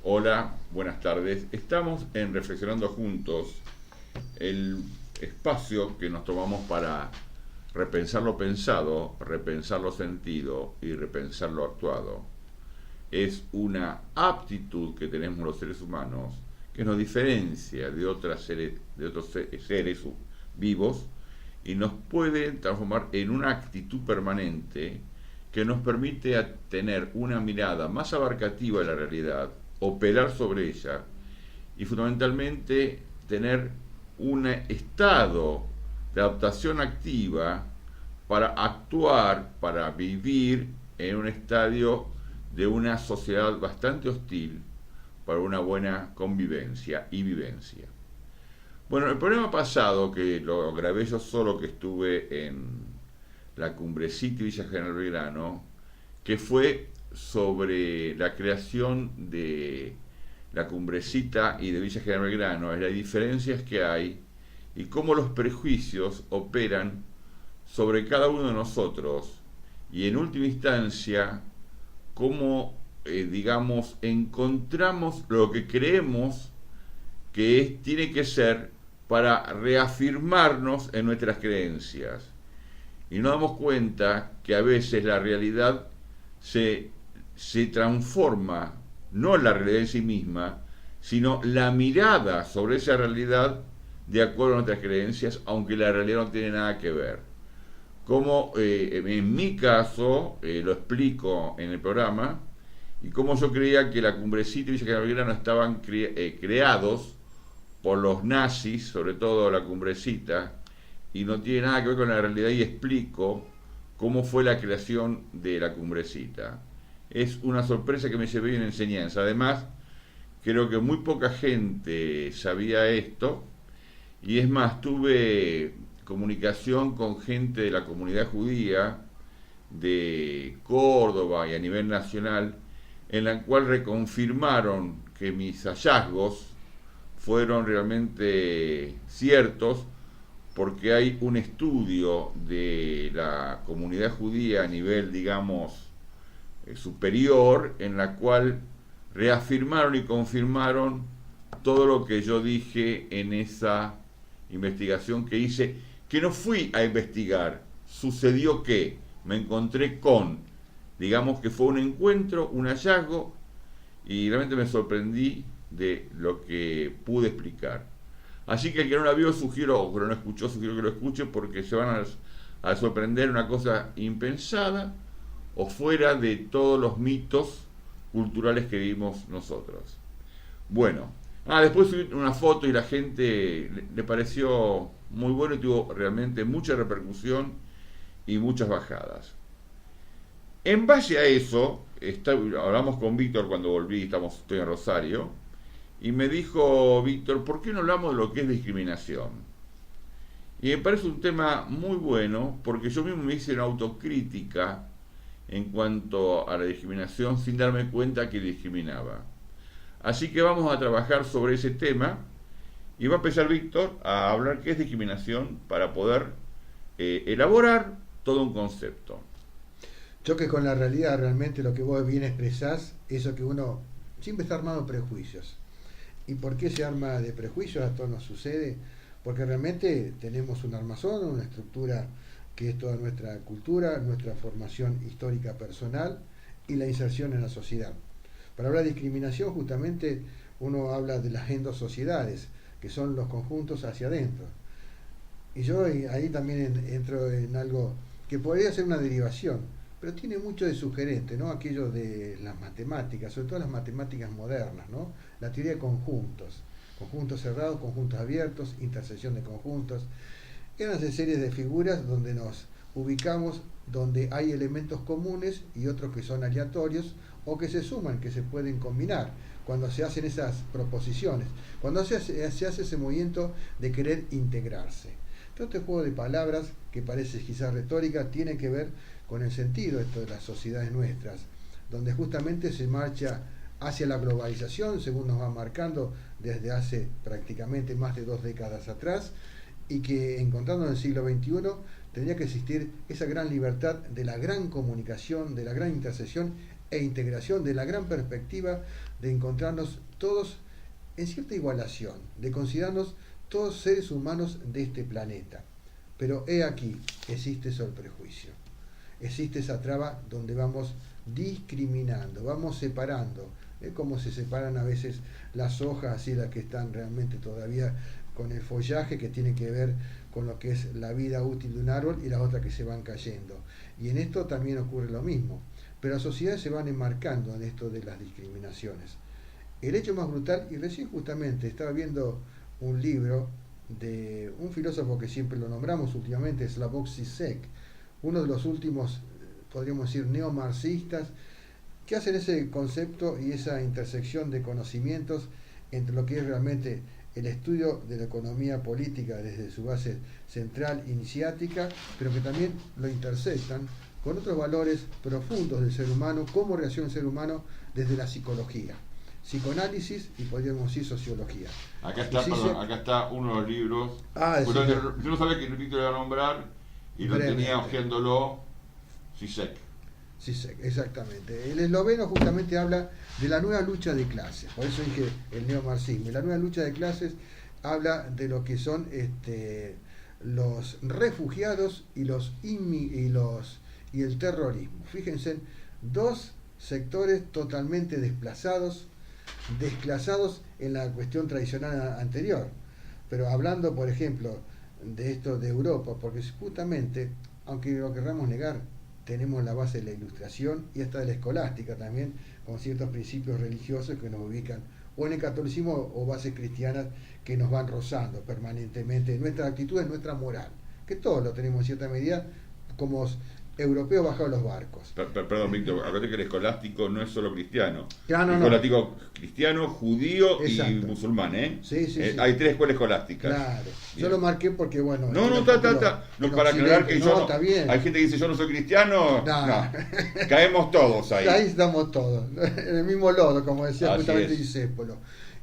Hola, buenas tardes. Estamos en Reflexionando Juntos, el espacio que nos tomamos para repensar lo pensado, repensar lo sentido y repensar lo actuado. Es una aptitud que tenemos los seres humanos que nos diferencia de otros seres vivos y nos puede transformar en una actitud permanente que nos permite tener una mirada más abarcativa de la realidad, operar sobre ella y fundamentalmente tener un estado de adaptación activa para actuar, para vivir en un estadio de una sociedad bastante hostil para una buena convivencia y vivencia. Bueno, el programa pasado, que lo grabé yo solo, que estuve en la Cumbrecita Villa General Belgrano, que fue sobre la creación de la Cumbrecita y de Villa General Belgrano, las diferencias que hay y cómo los prejuicios operan sobre cada uno de nosotros y en última instancia cómo, digamos, encontramos lo que creemos tiene que ser para reafirmarnos en nuestras creencias. Y nos damos cuenta que a veces la realidad se, se transforma, no la realidad en sí misma, sino la mirada sobre esa realidad de acuerdo a nuestras creencias, aunque la realidad no tiene nada que ver. Como en mi caso, lo explico en el programa, y cómo yo creía que la Cumbrecita y Villa General Belgrano estaban creados por los nazis, sobre todo la Cumbrecita, y no tiene nada que ver con la realidad, y explico cómo fue la creación de la Cumbrecita. Es una sorpresa que me llevé en enseñanza. Además, creo que muy poca gente sabía esto, y es más, tuve comunicación con gente de la comunidad judía de Córdoba y a nivel nacional, en la cual reconfirmaron que mis hallazgos fueron realmente ciertos, porque hay un estudio de la comunidad judía a nivel, digamos, superior, en la cual reafirmaron y confirmaron todo lo que yo dije en esa investigación que hice, que no fui a investigar, sucedió que me encontré con, digamos que fue un encuentro, un hallazgo, y realmente me sorprendí de lo que pude explicar. Así que el que no la vio, sugiero, o que no la escuchó, sugiero que lo escuche, porque se van a sorprender una cosa impensada o fuera de todos los mitos culturales que vimos nosotros. Bueno, después subí una foto y la gente le pareció muy bueno y tuvo realmente mucha repercusión y muchas bajadas. En base a eso, hablamos con Víctor cuando volví, estoy en Rosario, y me dijo Víctor, ¿por qué no hablamos de lo que es discriminación? Y me parece un tema muy bueno, porque yo mismo me hice una autocrítica en cuanto a la discriminación sin darme cuenta que discriminaba. Así que vamos a trabajar sobre ese tema y va a empezar Víctor a hablar qué es discriminación para poder elaborar todo un concepto. Choque con la realidad, realmente lo que vos bien expresás, eso que uno siempre está armado de prejuicios. ¿Y por qué se arma de prejuicios? A todos nos sucede, porque realmente tenemos un armazón, una estructura que es toda nuestra cultura, nuestra formación histórica personal y la inserción en la sociedad. Para hablar de discriminación, justamente uno habla de las endosociedades, que son los conjuntos hacia adentro. Y yo ahí también entro en algo que podría ser una derivación, pero tiene mucho de sugerente, ¿no? Aquello de las matemáticas, sobre todo las matemáticas modernas, ¿no? La teoría de conjuntos, conjuntos cerrados, conjuntos abiertos, intersección de conjuntos. Eran una serie de figuras donde nos ubicamos, donde hay elementos comunes y otros que son aleatorios o que se suman, que se pueden combinar cuando se hacen esas proposiciones, cuando se hace ese movimiento de querer integrarse. Todo este juego de palabras, que parece quizás retórica, tiene que ver con el sentido esto de las sociedades nuestras, donde justamente se marcha hacia la globalización, según nos va marcando desde hace prácticamente más de 2 décadas atrás, y que encontrando en el siglo XXI tendría que existir esa gran libertad de la gran comunicación, de la gran intersección e integración, de la gran perspectiva de encontrarnos todos en cierta igualación, de considerarnos todos seres humanos de este planeta. Pero he aquí, existe eso el prejuicio, existe esa traba donde vamos discriminando, vamos separando, como se separan a veces las hojas, así las que están realmente todavía con el follaje, que tiene que ver con lo que es la vida útil de un árbol, y las otras que se van cayendo. Y en esto también ocurre lo mismo, pero las sociedades se van enmarcando en esto de las discriminaciones. El hecho más brutal, y recién justamente estaba viendo un libro de un filósofo que siempre lo nombramos últimamente, Slavoj Žižek, uno de los últimos, podríamos decir, neomarxistas, que hacen ese concepto y esa intersección de conocimientos entre lo que es realmente el estudio de la economía política desde su base central iniciática, pero que también lo intersectan con otros valores profundos del ser humano, cómo reacciona el ser humano desde la psicología, psicoanálisis y podríamos decir sociología. Acá está, acá está uno de los libros. Sí, yo no sabía que Víctor iba a nombrar y lo tenía hojeándolo. Žižek. Žižek, exactamente. El esloveno justamente habla de la nueva lucha de clases, por eso dije el neomarxismo. La nueva lucha de clases habla de lo que son los refugiados y el terrorismo. Fíjense, dos sectores totalmente desplazados en la cuestión tradicional anterior. Pero hablando, por ejemplo, de esto de Europa, porque justamente, aunque lo querramos negar, tenemos la base de la Ilustración y hasta de la escolástica también, con ciertos principios religiosos que nos ubican o en el catolicismo o bases cristianas que nos van rozando permanentemente nuestras actitudes, nuestra moral, que todos lo tenemos en cierta medida como europeos bajados los barcos. Perdón, Víctor, acuérdate que el escolástico no es solo cristiano. Claro, el escolástico cristiano, judío y musulmán, Sí. Hay tres escuelas escolásticas. Claro. Yo lo marqué porque, bueno... No, para aclarar que yo está bien. Hay gente que dice yo no soy cristiano. No. Caemos todos ahí. Ahí estamos todos, en el mismo lodo, como decía Así justamente es. Discépolo.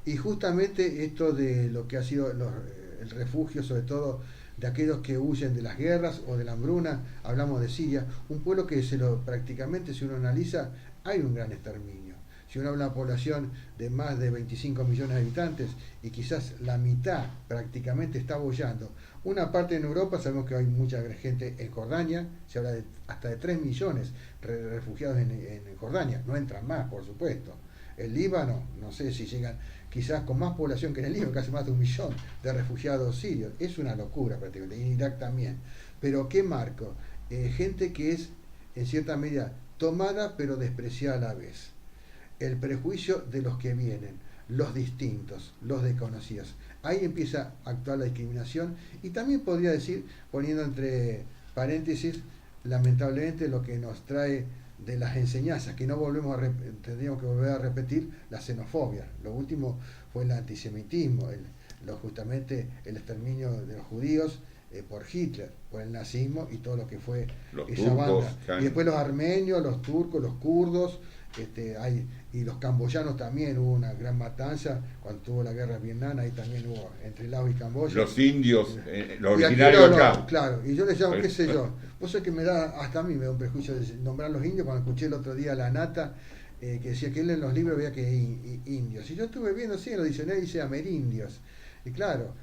Y justamente esto de lo que ha sido el refugio, sobre todo de aquellos que huyen de las guerras o de la hambruna, hablamos de Siria, un pueblo que prácticamente, si uno analiza, hay un gran exterminio. Si uno habla de una población de más de 25 millones de habitantes y quizás la mitad prácticamente está boyando. Una parte en Europa, sabemos que hay mucha gente en Jordania, se habla hasta de 3 millones de refugiados en Jordania, no entran más, por supuesto. El Líbano, no sé si llegan quizás con más población que en el Líbano, casi más de 1 millón de refugiados sirios. Es una locura prácticamente, y Irak también. Pero ¿qué marco? Gente que es en cierta medida tomada pero despreciada a la vez. El prejuicio de los que vienen, los distintos, los desconocidos. Ahí empieza a actuar la discriminación y también podría decir, poniendo entre paréntesis, lamentablemente lo que nos trae de las enseñanzas, que no tendríamos que volver a repetir, la xenofobia. Lo último fue el antisemitismo, justamente el exterminio de los judíos por Hitler, por el nazismo y todo lo que fue esa banda. Y después los armenios, los turcos, los kurdos, y los camboyanos también, hubo una gran matanza cuando tuvo la guerra de Vietnam, ahí también hubo entre Laos y Camboya. Los indios, los originarios acá. Claro, y yo les llamo, qué sé yo, vos sabés que hasta a mí me da un prejuicio de nombrar los indios, cuando escuché el otro día a la Nata, que decía que él en los libros veía que indios, y yo estuve viendo, sí, en los diccionarios dice amerindios, y claro,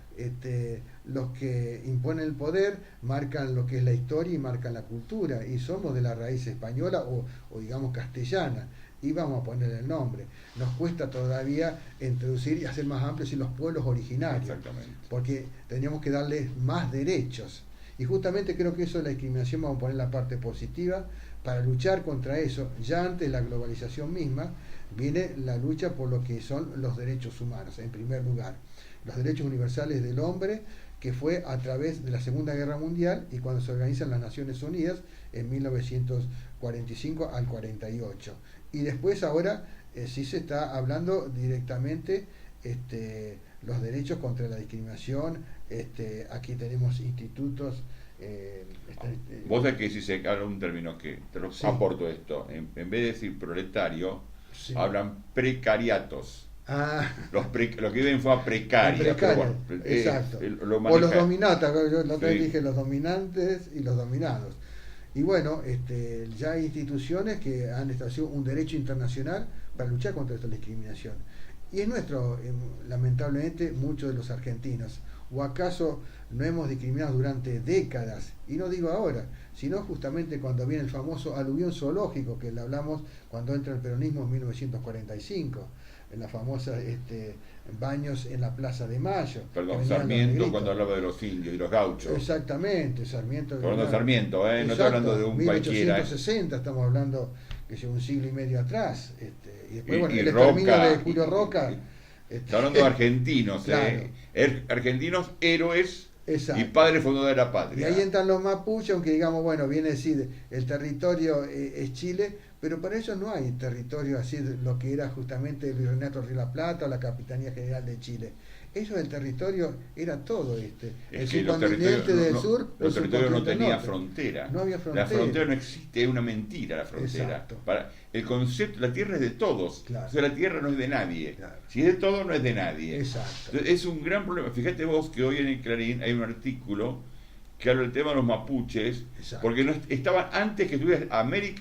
los que imponen el poder marcan lo que es la historia y marcan la cultura, y somos de la raíz española o digamos castellana, y vamos a poner el nombre. Nos cuesta todavía introducir y hacer más amplios los pueblos originarios. Exactamente. Porque tendríamos que darles más derechos. Y justamente creo que eso de la discriminación, vamos a poner la parte positiva, para luchar contra eso. Ya antes de la globalización misma, viene la lucha por lo que son los derechos humanos, en primer lugar. Los derechos universales del hombre, que fue a través de la Segunda Guerra Mundial y cuando se organizan las Naciones Unidas en 1945 al 48. Y después ahora sí se está hablando directamente los derechos contra la discriminación. Aquí tenemos institutos. Vos sabés que si se habla un término que te lo aporto esto, en vez de decir proletario, hablan precariatos. Los que viven fue a precaria. Bueno, exacto. O los dominados, yo la otra vez dije los dominantes y los dominados. Y bueno, ya hay instituciones que han establecido un derecho internacional para luchar contra esta discriminación. Y es nuestro, lamentablemente, muchos de los argentinos. ¿O acaso no hemos discriminado durante décadas? Y no digo ahora, sino justamente cuando viene el famoso aluvión zoológico, que le hablamos cuando entra el peronismo en 1945, en la famosa baños en la Plaza de Mayo. Perdón, Sarmiento cuando hablaba de los indios y los gauchos. Exactamente, Sarmiento. Hablando de Sarmiento, no exacto, estoy hablando de un 1860, estamos hablando que es un siglo y medio atrás. Y después, bueno, el Roca, exterminio de Julio Roca. Está hablando de argentinos, claro. Argentinos héroes. Exacto. Y padre fundador de la patria. Y ahí entran los mapuches, aunque digamos, bueno, viene a decir, el territorio es Chile, pero para ellos no hay territorio así, lo que era justamente el Virreinato de la Plata o la Capitanía General de Chile. Ellos, el territorio era todo el subcontinente del sur. Los territorios no tenían frontera. No había frontera. La frontera no existe, es una mentira la frontera. Exacto. El concepto, la tierra es de todos. Claro. O sea, la tierra no es de nadie. Claro. Si es de todos, no es de nadie. Exacto. Entonces, es un gran problema. Fíjate vos que hoy en el Clarín hay un artículo que habla del tema de los mapuches, exacto, porque no estaban antes que estuviera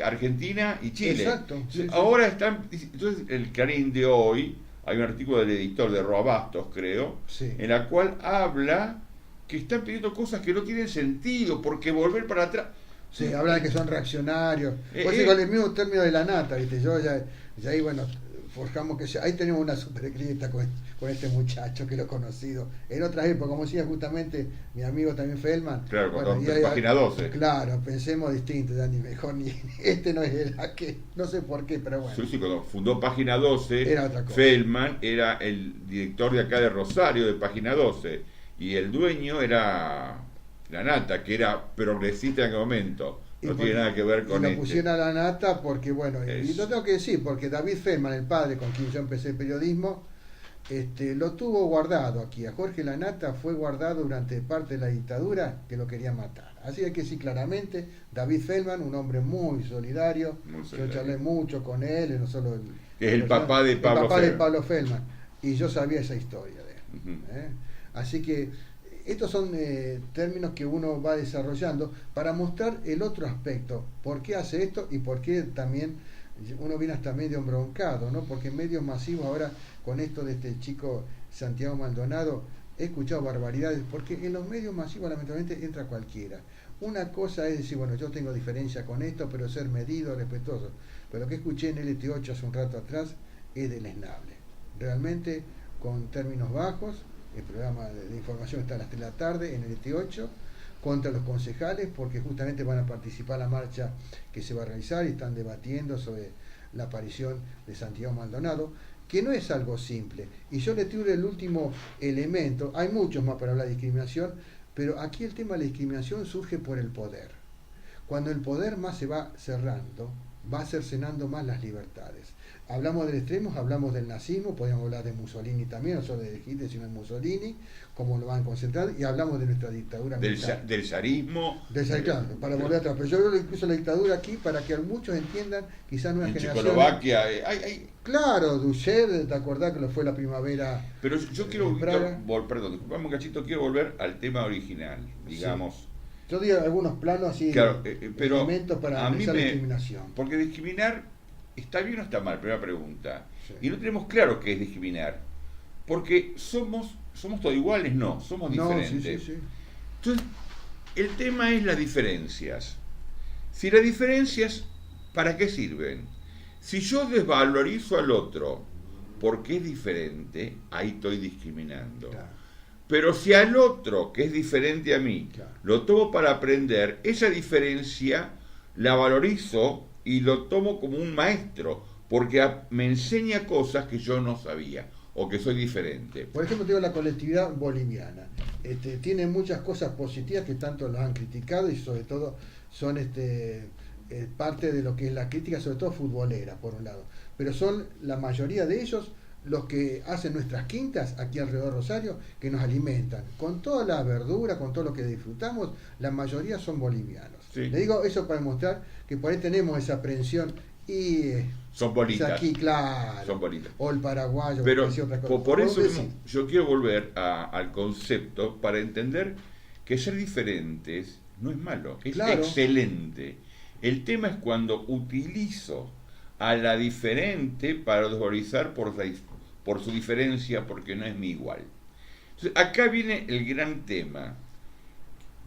Argentina y Chile. Exacto. Sí, ahora están. Entonces, el Clarín de hoy, hay un artículo del editor de Roa Bastos, creo, sí, en la cual habla que están pidiendo cosas que no tienen sentido, porque volver para atrás. Sí, habla de que son reaccionarios. Pues con el mismo término de la nata, ¿viste? Yo ya ahí, bueno, forjamos que ahí tenemos una super grieta con este muchacho que lo he conocido en otras épocas, como decía justamente mi amigo también Feldman. Claro, bueno, página 12. Claro, pensemos distinto, ya ni mejor ni este no es el que no sé por qué, pero bueno. Sí, cuando fundó página 12, era otra cosa. Feldman era el director de acá de Rosario de página 12 y el dueño era la nata, que era progresista en aquel momento. No tiene nada que ver con lo pusieron a la nata porque, bueno, y lo tengo que decir, porque David Feldman, el padre con quien yo empecé el periodismo, lo tuvo guardado aquí. A Jorge Lanata fue guardado durante parte de la dictadura, que lo querían matar. Así hay que decir claramente, David Feldman, un hombre muy solidario, yo charlé mucho con él, no solo es el papá de Pablo Feldman, y yo sabía esa historia de él. Así que estos son términos que uno va desarrollando para mostrar el otro aspecto, por qué hace esto y por qué también uno viene hasta medio embroncado, ¿no? Porque en medios masivos ahora, con esto de este chico Santiago Maldonado, he escuchado barbaridades, porque en los medios masivos lamentablemente entra cualquiera. Una cosa es decir, bueno, yo tengo diferencia con esto, pero ser medido, respetuoso. Pero lo que escuché en LT8 hace un rato atrás es deleznable. Realmente, con términos bajos, el programa de información está a las 3 de la tarde en el LT8, contra los concejales, porque justamente van a participar en la marcha que se va a realizar y están debatiendo sobre la aparición de Santiago Maldonado, que no es algo simple. Y yo le tiro el último elemento, hay muchos más para hablar de discriminación, pero aquí el tema de la discriminación surge por el poder. Cuando el poder más se va cerrando, va cercenando más las libertades. Hablamos del extremo, hablamos del nazismo, podríamos hablar de Mussolini también, no solo de Hitler, sino de Mussolini, cómo lo van a concentrar, y hablamos de nuestra dictadura militar. Del zarismo. Claro, para volver atrás. Pero yo veo incluso la dictadura aquí para que muchos entiendan, quizás nuevas generaciones. Checoslovaquia, Claro, Dusher, ¿te acordás que lo fue la primavera? Pero yo quiero, perdón, disculpame un cachito, quiero volver al tema original, digamos. Sí. Yo digo algunos planos así, claro, pero elementos para analizar la discriminación. Porque discriminar está bien o está mal, primera pregunta. Sí. Y no tenemos claro qué es discriminar. Porque somos todos iguales, no, somos diferentes. Sí. Entonces, el tema es las diferencias. Si las diferencias, ¿para qué sirven? Si yo desvalorizo al otro porque es diferente, ahí estoy discriminando. Claro. Pero si al otro, que es diferente a mí, claro, lo tomo para aprender, esa diferencia la valorizo y lo tomo como un maestro, porque me enseña cosas que yo no sabía o que soy diferente. Por ejemplo, tengo la colectividad boliviana. Tiene muchas cosas positivas que tanto lo han criticado y sobre todo son parte de lo que es la crítica, sobre todo futbolera, por un lado. Pero son la mayoría de ellos los que hacen nuestras quintas aquí alrededor de Rosario, que nos alimentan. Con toda la verdura, con todo lo que disfrutamos, la mayoría son bolivianos. Sí. Le digo eso para demostrar que por ahí tenemos esa aprensión y... son bonitas. Aquí, claro. Son bonitas. O el paraguayo. Pero otra cosa. por eso yo quiero volver al concepto para entender que ser diferentes no es malo, es excelente. El tema es cuando utilizo a la diferente para desvalorizar por su diferencia, porque no es mi igual. Entonces, acá viene el gran tema.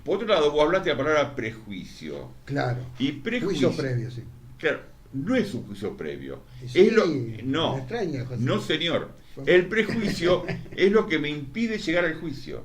Por otro lado, vos hablaste de la palabra prejuicio. Claro. Y prejuicio. Juicio previo, sí. Claro, no es un juicio previo. Sí, Es me no, extraña, José. no señor. El prejuicio es lo que me impide llegar al juicio.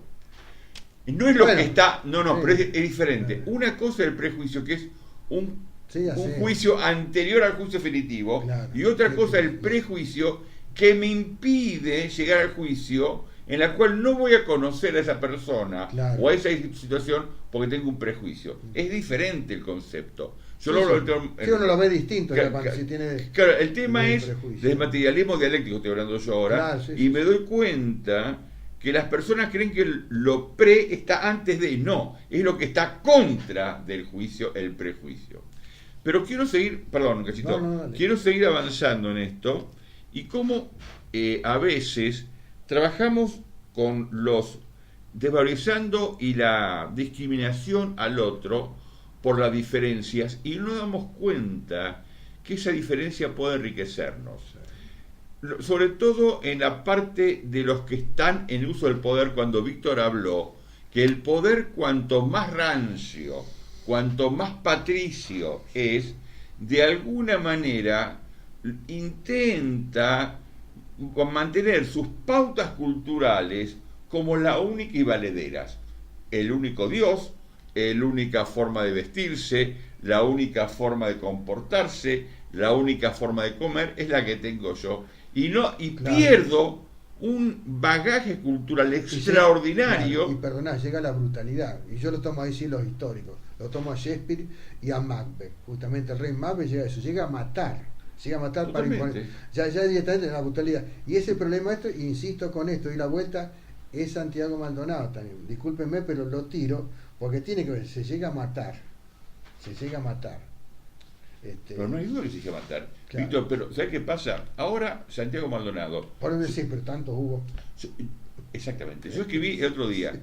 No es lo Bueno, que está, no, sí. pero es diferente. Una cosa es el prejuicio, que es un Sí, ya sé. juicio anterior al juicio definitivo, Claro. y otra Sí, cosa sí, el sí. prejuicio que me impide llegar al juicio, en la cual no voy a conocer a esa persona Claro. o a esa situación porque tengo un prejuicio. Es diferente el concepto. Yo Sí, lo sí. hablo Sí, uno lo ve distinto ya Claro, cuando si tiene claro, el tema tiene es prejuicio. del materialismo dialéctico, estoy hablando yo ahora, Claro, sí, y sí, me sí. doy cuenta que las personas creen que lo pre está antes de, no, es lo que está contra del juicio, el prejuicio. Pero quiero seguir, perdón, Cachito, No, quiero seguir avanzando en esto y cómo a veces trabajamos con los desvalorizando y la discriminación al otro por las diferencias y no damos cuenta que esa diferencia puede enriquecernos. Sobre todo en la parte de los que están en uso del poder, cuando Víctor habló que el poder, cuanto más rancio, cuanto más patricio es, de alguna manera intenta mantener sus pautas culturales como la única y valederas. El único Dios, la única forma de vestirse, la única forma de comportarse, la única forma de comer es la que tengo yo. Claro. Pierdo un bagaje cultural extraordinario. Claro, y perdoná, llega la brutalidad. Y yo lo tomo ahí sí los históricos. Lo tomo a Shakespeare y a Macbeth. Justamente el rey Macbeth llega a eso, llega a matar. Llega a matar para imponer. Ya directamente la brutalidad. Y ese problema esto, insisto con esto, y la vuelta es Santiago Maldonado también. Discúlpenme, pero lo tiro, porque tiene que ver, se llega a matar. Se llega a matar. Pero no hay duda que se llega a matar. Claro. Víctor, pero ¿sabes qué pasa? Ahora Santiago Maldonado. Por decir, pero tantos hubo. Exactamente. Yo escribí el otro día.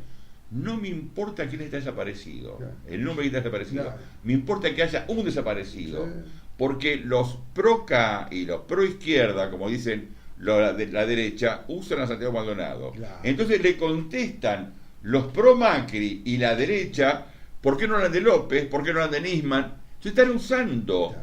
No me importa quién está desaparecido, Claro. el nombre que está desaparecido. Claro. Me importa que haya un desaparecido. Sí. Porque los pro-K y los pro-izquierda, como dicen la derecha, usan a Santiago Maldonado. Claro. Entonces le contestan los pro-Macri y la derecha, ¿por qué no hablan de López? ¿Por qué no hablan de Nisman? Se están usando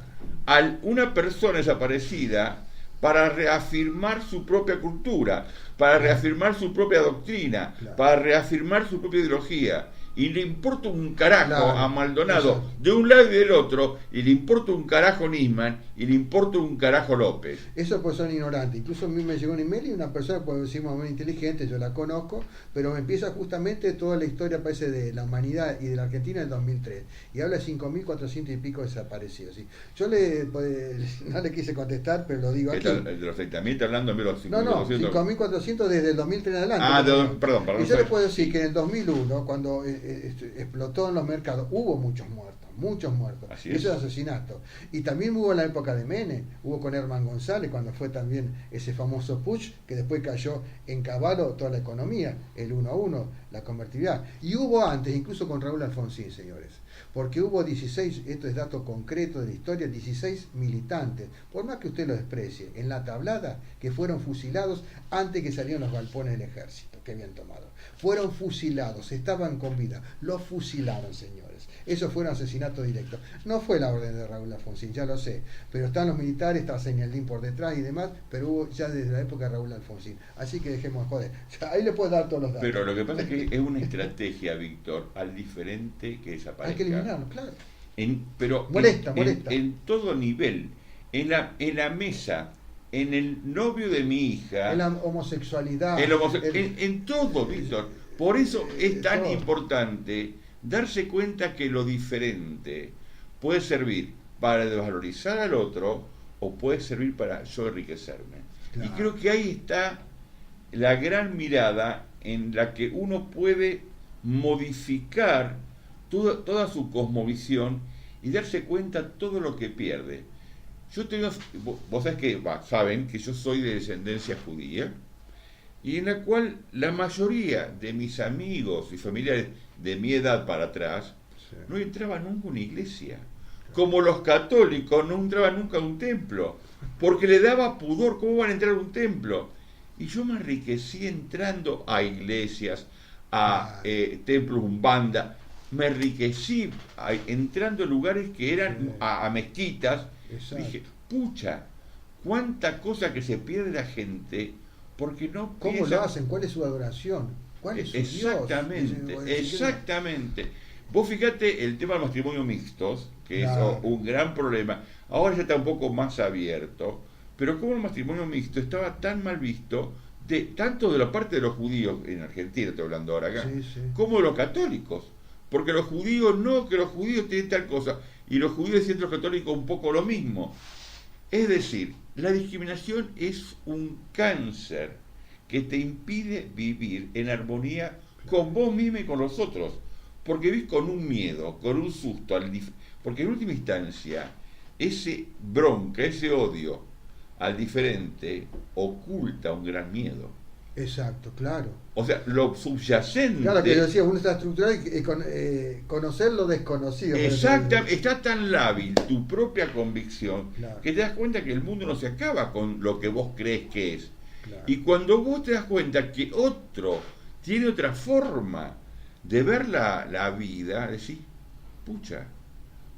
a una persona desaparecida para reafirmar su propia cultura, para reafirmar su propia doctrina, para reafirmar su propia ideología. Y le importa un carajo a Maldonado de un lado y del otro, y le importa un carajo Nisman, y le importa un carajo López. Eso pues son ignorantes. Incluso a mí me llegó un email y una persona, puede decir más o menos inteligente, yo la conozco, pero me empieza justamente toda la historia, parece, de la humanidad y de la Argentina en 2003. Y habla de 5.400 y pico desaparecidos. ¿Sí? Yo no le quise contestar, pero lo digo aquí. De los 30.000 hablando en vez de los 5.400. No, 5.400 desde el 2003 en adelante. Perdón. Y yo le puedo decir que en el 2001, cuando explotó en los mercados, hubo muchos muertos. Así Eso es asesinato. Y también hubo en la época de Menem, hubo con Herman González, cuando fue también ese famoso push, que después cayó en caballo toda la economía, el 1-1, la convertibilidad. Y hubo antes, incluso con Raúl Alfonsín, señores. Porque hubo 16, esto es dato concreto de la historia, 16 militantes, por más que usted lo desprecie, en la tablada, que fueron fusilados antes que salieran los galpones del ejército que habían tomado. Fueron fusilados, estaban con vida, los fusilaron, señores. Eso fue un asesinato directo. No fue la orden de Raúl Alfonsín, ya lo sé, pero están los militares, está Señaldín por detrás y demás, pero hubo ya desde la época de Raúl Alfonsín. Así que dejemos de joder. Ahí le puedo dar todos los datos. Pero lo que pasa es que es una estrategia, Víctor, al diferente que desaparezca. Hay que eliminarlo, claro. Pero molesta. En todo nivel, en la mesa, en el novio de mi hija, en la homosexualidad, en todo, Víctor. Por eso es tan todo. importante darse cuenta que lo diferente puede servir para desvalorizar al otro o puede servir para yo enriquecerme. Claro. Y creo que ahí está la gran mirada en la que uno puede modificar toda su cosmovisión y darse cuenta todo lo que pierde. Vos sabés que saben que yo soy de descendencia judía y en la cual la mayoría de mis amigos y familiares de mi edad para atrás no entraban nunca a una iglesia. como los católicos no entraban nunca a un templo, porque le daba pudor, ¿cómo van a entrar a un templo? Y yo me enriquecí entrando a iglesias, a templos umbanda, me enriquecí entrando a lugares que eran a mezquitas. Exacto. Dije, pucha, cuánta cosa que se pierde la gente porque no ¿Cómo piensa... lo hacen? ¿Cuál es su adoración? ¿Cuál es su Exactamente, Dios? exactamente. Vos fíjate el tema del matrimonio mixtos, que Claro. es un gran problema. Ahora ya está un poco más abierto, pero como el matrimonio mixto estaba tan mal visto, tanto de la parte de los judíos, en Argentina estoy hablando ahora acá, Sí, sí. como de los católicos. Porque los judíos no, que los judíos tienen tal cosa, y los judíos y los católicos un poco lo mismo. Es decir, la discriminación es un cáncer que te impide vivir en armonía con vos mismo y con los otros. Porque vivís con un miedo, con un susto. Porque en última instancia, ese bronca, ese odio al diferente oculta un gran miedo. Exacto, claro. O sea, lo subyacente... Claro, que yo decía, uno está estructurado y conocer lo desconocido. Exactamente, está tan lábil tu propia convicción Claro. que te das cuenta que el mundo no se acaba con lo que vos crees que es. Claro. Y cuando vos te das cuenta que otro tiene otra forma de ver la vida, decís, pucha,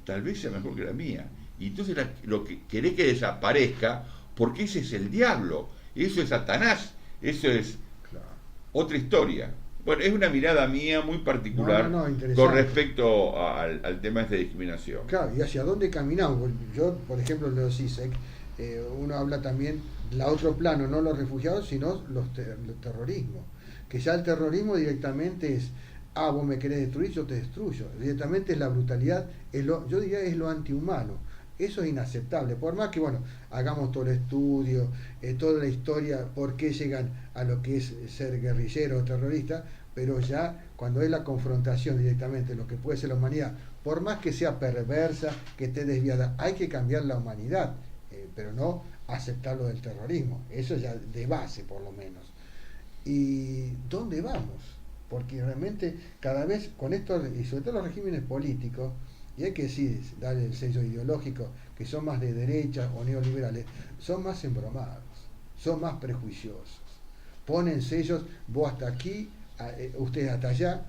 tal vez sea mejor que la mía. Y entonces lo que querés que desaparezca, porque ese es el diablo, eso es Satanás, eso es Claro. otra historia. Bueno, es una mirada mía muy particular interesante. con respecto al tema de discriminación. Claro, y hacia dónde caminamos. Yo, por ejemplo, en los ISEC, uno habla también, la otro plano, no los refugiados, sino los terrorismos. Que ya el terrorismo directamente es, vos me querés destruir, yo te destruyo. Directamente es la brutalidad, yo diría es lo antihumano. Eso es inaceptable. Por más que, bueno, hagamos todo el estudio, toda la historia, por qué llegan a lo que es ser guerrillero o terrorista, pero ya cuando es la confrontación directamente, lo que puede ser la humanidad, por más que sea perversa, que esté desviada, hay que cambiar la humanidad, pero no aceptar lo del terrorismo. Eso ya de base, por lo menos. ¿Y dónde vamos? Porque realmente cada vez con esto, y sobre todo los regímenes políticos, y hay que decir, darle el sello ideológico, que son más de derecha o neoliberales, son más embromados, son más prejuiciosos. Ponen sellos, vos hasta aquí, ustedes hasta allá.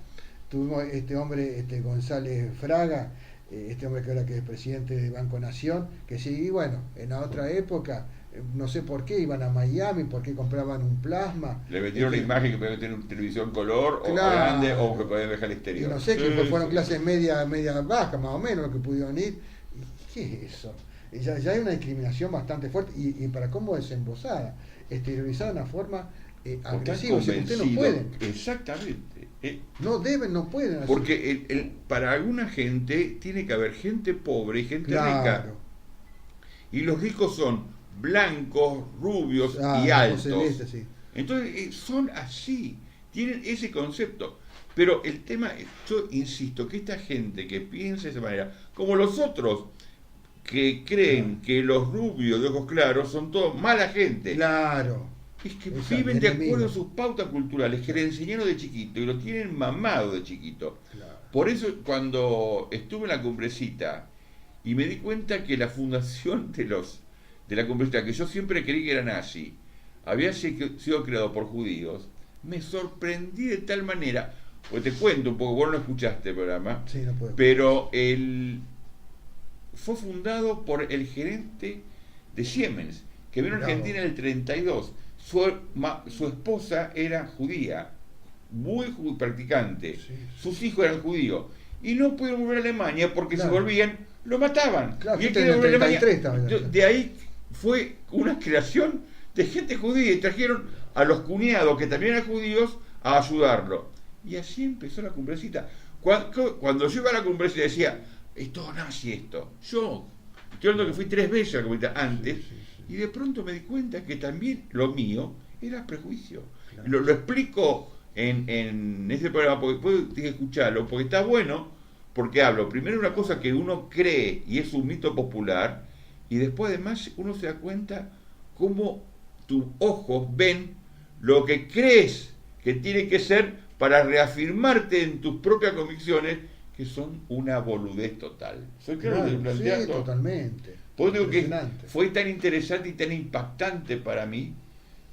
Tuvimos este hombre, González Fraga, este hombre que ahora que es presidente de Banco Nación, que sí, bueno, en la otra época, no sé por qué iban a Miami, por qué compraban un plasma. Le metieron la imagen que podía tener una televisión color o Claro. grande o que podía viajar al Y exterior. no sé, que fueron clases media baja, más o menos, lo que pudieron ir. ¿Qué es eso? Ya hay una discriminación bastante fuerte y para cómo desembosada, exteriorizada de una forma agresiva. O sea, ustedes no pueden. Exactamente. No deben, no pueden. Así. Porque para alguna gente tiene que haber gente pobre y gente rica. Claro. Y los ricos son blancos, rubios y ojos altos. celestes, sí. Entonces son así, tienen ese concepto. Pero el tema, yo insisto, que esta gente que piensa de esa manera, como los otros que creen que los rubios de ojos claros son todos mala gente, Claro. es que Exacto, viven de enemigo. acuerdo a sus pautas culturales que le enseñaron de chiquito y lo tienen mamado de chiquito. Claro. Por eso cuando estuve en la cumbrecita y me di cuenta que la fundación de la cumbrecita, que yo siempre creí que era nazi, había sido creado por judíos, me sorprendí de tal manera, pues te cuento un poco, vos no escuchaste el programa, Sí, no puedo. pero fue fundado por el gerente de Siemens, que vino a Bravo. Argentina en el 32. Su esposa era judía, muy practicante, Sí. sus hijos eran judíos, y no pudieron volver a Alemania porque Claro. si volvían, lo mataban. Claro, y él este quería en el volver a Alemania. 33 estaba. De ahí fue una creación de gente judía y trajeron a los cuñados, que también eran judíos, a ayudarlo. Y así empezó la cumbrecita. Cuando yo iba a la cumbrecita decía, es todo nazi esto. Yo, estoy hablando que fui 3 veces a la cumbrecita antes, Sí, sí, sí. y de pronto me di cuenta que también lo mío era prejuicio. Claro. Lo explico en ese programa, porque después tienes que escucharlo, porque está bueno, porque hablo primero de una cosa que uno cree y es un mito popular, y después además uno se da cuenta cómo tus ojos ven lo que crees que tiene que ser para reafirmarte en tus propias convicciones, que son una boludez total. ¿Soy claro Claro, de plantearlo? sí, totalmente. Pues digo que Impresionante. fue tan interesante y tan impactante para mí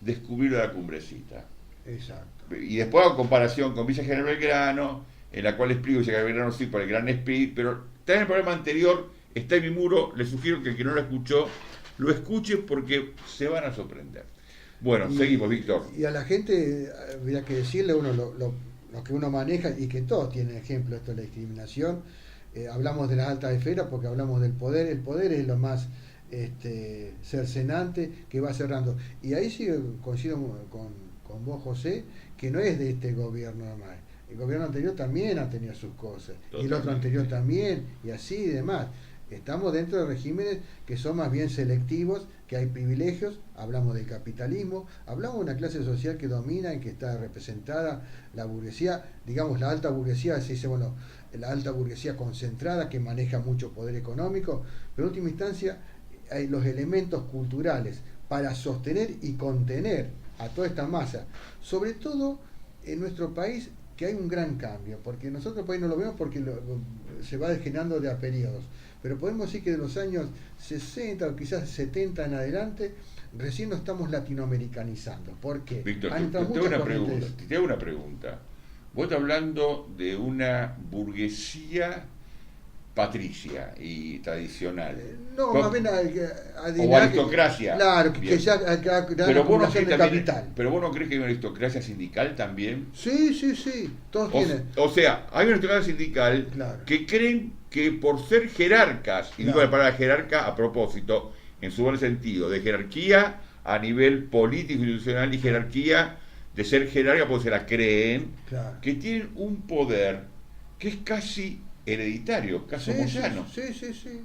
descubrir la Cumbrecita. Exacto. Y después hago comparación con Villa General Belgrano, en la cual explico Villa General Belgrano sí por el Gran Speed, pero está en el programa anterior, está en mi muro, les sugiero que el que no lo escuchó, lo escuche porque se van a sorprender. Bueno, seguimos, Víctor. Y a la gente, habría que decirle uno lo que uno maneja y que todos tienen ejemplo, esto de la discriminación. Hablamos de las altas esferas porque hablamos del poder. El poder es lo más cercenante que va cerrando. Y ahí sí coincido con vos, José, que no es de este gobierno nomás. El gobierno anterior también ha tenido sus cosas. Totalmente. Y el otro anterior también, y así y demás. Estamos dentro de regímenes que son más bien selectivos, que hay privilegios, hablamos del capitalismo, hablamos de una clase social que domina y que está representada, la burguesía, digamos la alta burguesía, se dice, bueno, la alta burguesía concentrada que maneja mucho poder económico, pero en última instancia hay los elementos culturales para sostener y contener a toda esta masa, sobre todo en nuestro país, que hay un gran cambio, porque nosotros país no lo vemos porque se va generando de a periodos, pero podemos decir que de los años 60 o quizás 70 en adelante, recién nos estamos latinoamericanizando. ¿Por qué? Víctor, Han entrado te hago muchas una pregunta. corrientes. Te hago una pregunta. Vos estás hablando de una burguesía patricia y tradicional. No, Con- más bien o aristocracia. Claro, que Bien. ya da Pero la vos, no acumulación crees de también- capital. pero vos no crees que hay una aristocracia sindical también. Sí, sí, sí, todos tienen. O sea, hay una aristocracia sindical Claro. que creen que por ser jerarcas, y digo Claro. la palabra jerarca a propósito, en su buen sentido, de jerarquía a nivel político institucional y jerarquía de ser jerarca porque se la creen, Claro. que tienen un poder que es casi hereditario, caso Sí, sí, Moyano. sí, sí, sí.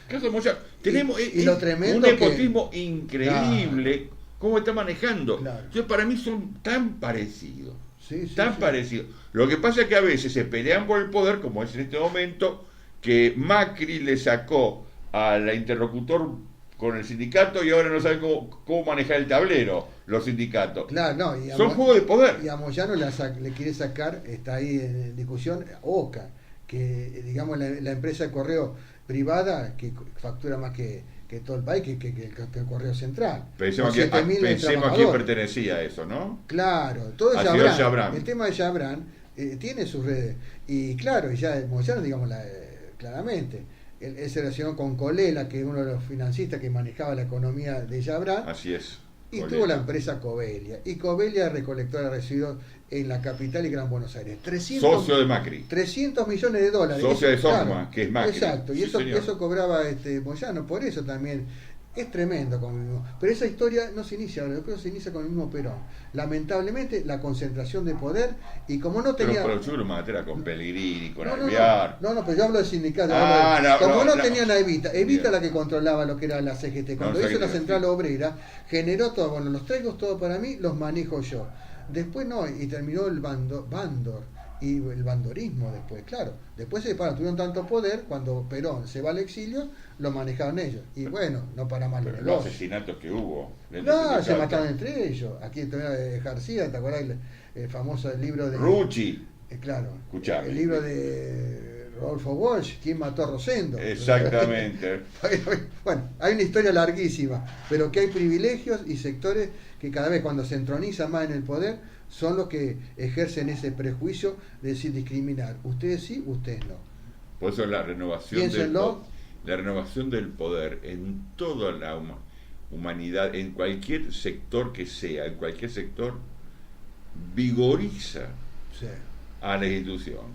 Caso Moyano. Tenemos y lo tremendo un que- nepotismo increíble, cómo está manejando. Claro. Entonces, para mí son tan parecidos. Sí, sí, Tan sí. parecidos. Lo que pasa es que a veces se pelean por el poder, como es en este momento, que Macri le sacó al interlocutor con el sindicato y ahora no sabe cómo manejar el tablero, los sindicatos. Claro, no, y Son juegos de poder. Y a Moyano le quiere sacar, está ahí en discusión, OCA, que digamos la empresa de correo privada que factura más que todo el país, que el correo central. Pensemos, Con que, 7.000 pensemos a quién trabajadores. pertenecía a eso, ¿no? Claro, todo A es señor Jabran. Jabran. El tema de Jabran tiene sus redes. Y claro, y ya Moyano, digamos, claramente, él se relacionó con Colela, que es uno de los financistas que manejaba la economía de Jabran. Así es. Y Colega. tuvo la empresa Covelia. Y Covelia es recolectora de residuos en la capital y Gran Buenos Aires. 300, Socio de Macri. 300 millones de dólares. Socio de Eso, Sogma, que es Macri. Exacto. Y Sí, eso, señor. eso cobraba Moyano. Por eso también es tremendo. Pero esa historia no se inicia ahora. Yo creo que se inicia con el mismo Perón. Lamentablemente, la concentración de poder. Y como no tenía... Pero yo lo matera con Pellegrini, con No, Alvear. no, pero yo hablo de sindicato. Ah, no, como no, no. tenían a Evita, Bien. la que controlaba lo que era la CGT. Cuando No, hizo la CGT, central sí. obrera, generó todo, bueno, los traigo todo para mí, los manejo yo. Después no, y terminó el Bandor y el bandorismo después, claro. Después se separaron, tuvieron tanto poder, cuando Perón se va al exilio, lo manejaron ellos. Y bueno, no para más los Pero los negocios. asesinatos que hubo. dentro No, del se sindicato. mataron entre ellos. Aquí todavía García, ¿te acordás el famoso libro de... Rucci. Claro, Escuchame. el libro de Rodolfo Walsh, ¿quién mató a Rosendo? Exactamente. Bueno, hay una historia larguísima, pero que hay privilegios y sectores que cada vez cuando se entronizan más en el poder son los que ejercen ese prejuicio de decir discriminar. Ustedes sí, ustedes no. Por eso la renovación, Piénsenlo. la renovación del poder en toda la humanidad, en cualquier sector que sea, en cualquier sector, vigoriza Sí. a la institución.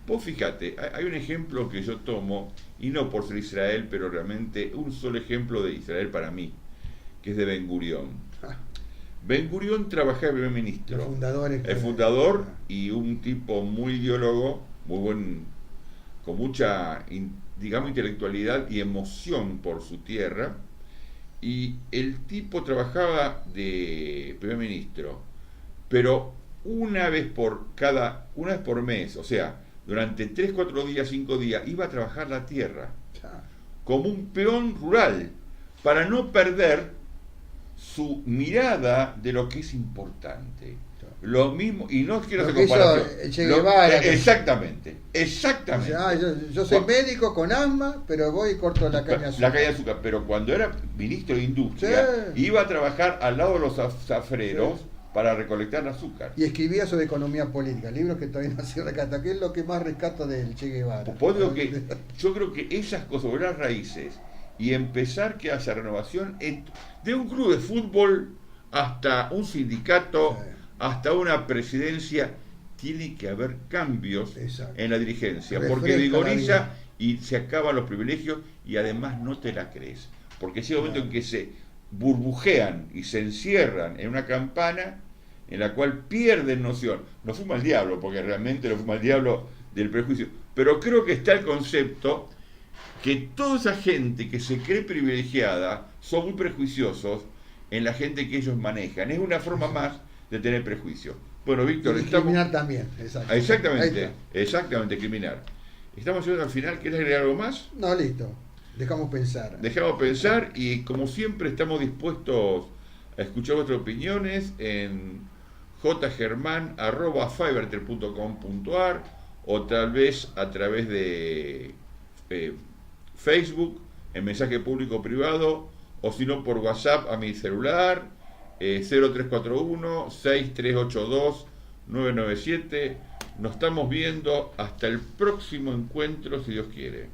Vos fíjate, hay un ejemplo que yo tomo, y no por ser Israel, pero realmente un solo ejemplo de Israel para mí, que es de Ben Gurión. Ah, Ben Gurión trabajaba de primer ministro. los fundadores. El fundador y un tipo muy ideólogo, muy buen, con mucha, digamos, intelectualidad y emoción por su tierra. Y el tipo trabajaba de primer ministro, pero una vez por mes, o sea, durante 3, 4 días, 5 días, iba a trabajar la tierra Ah, como un peón rural para no perder su mirada de lo que es importante. lo mismo, y no quiero Lo hacer que hizo comparación. Che Guevara. Exactamente, Dice, exactamente. yo soy médico con asma, pero voy y corto la caña de azúcar. La caña de azúcar, pero cuando era ministro de Industria, Sí. iba a trabajar al lado de los zafreros para recolectar azúcar. Y escribía sobre economía política, libros que todavía no se rescatan, que es lo que más rescato del Che Guevara. Por eso que yo creo que esas cosas, volver a las raíces y empezar que haya renovación de un club de fútbol hasta un sindicato, Sí. hasta una presidencia, tiene que haber cambios Exacto. en la dirigencia, Refresca porque la vigoriza vida. y se acaban los privilegios y además no te la crees, porque llega un momento en que se burbujean y se encierran en una campana en la cual pierden noción. No fuma el diablo, porque realmente no fuma el diablo del prejuicio, pero creo que está el concepto que toda esa gente que se cree privilegiada son muy prejuiciosos en la gente que ellos manejan. Es una forma más de tener prejuicio. Bueno, Víctor, Y estamos... discriminar también. Exacto. Ahí Exactamente, está. exactamente, discriminar. Estamos llegando al final. ¿Quieres agregar algo más? No, listo. Dejamos pensar. Dejamos pensar y como siempre estamos dispuestos a escuchar vuestras opiniones en jgerman@fivertel.com.ar o tal vez a través de Facebook en mensaje público privado o si no por WhatsApp a mi celular 0341 6382 997. Nos estamos viendo hasta el próximo encuentro si Dios quiere.